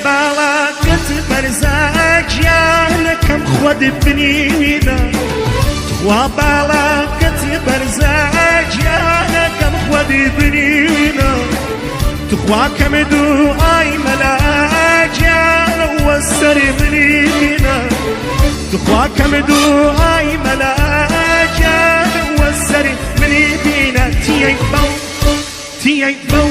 بالا قد برزاك يا لكم خود بنينا وبالا قد برزاك يا لكم خود بنينا تخواكم دعاي ملاك يا لو السر بنينا تخواكم دعاي ملاك يا لو السر بنينا تيي بو تيي بو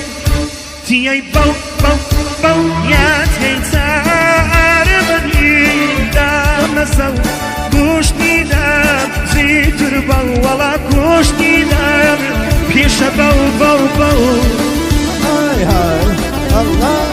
تيي بو بو بو يا تيتار بنينا مسو كوشني دام زيتر بو ولا كوشني دام بيش بو بو بو هاي هاي الله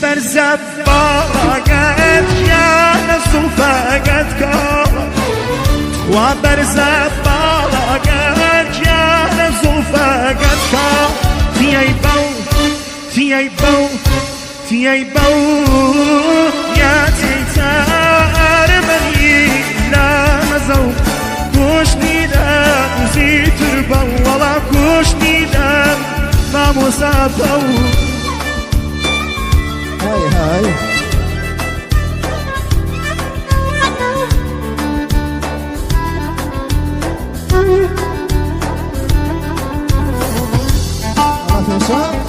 برزب باقت يا نسو فقد كار وبرزب باقت يا نسو فقد كار تيي بو تيي بو تيي بو يا تيتار مني لا مزو كوشني دام زيتر بو ولا كوشني دام ما مسافو هاي هاي خلاص يا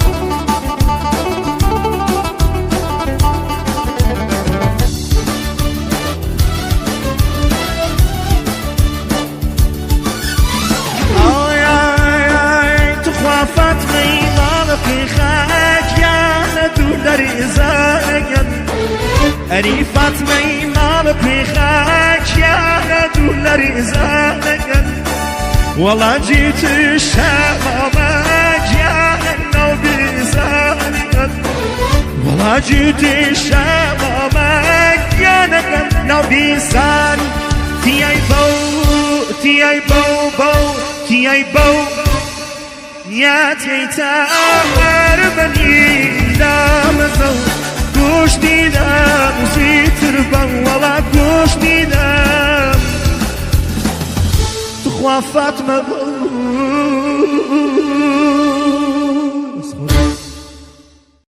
أري فاطمة ما بخاك يا دولار زانك والله جيت الشبابك يا النبي زانك والله جيت الشبابك يا النبي زانك تيي بو تيي بو بو تيي بو يا تيتار بني دامزو كوشني دام زيتر بن ولا كوشني دام تخوى فاطمة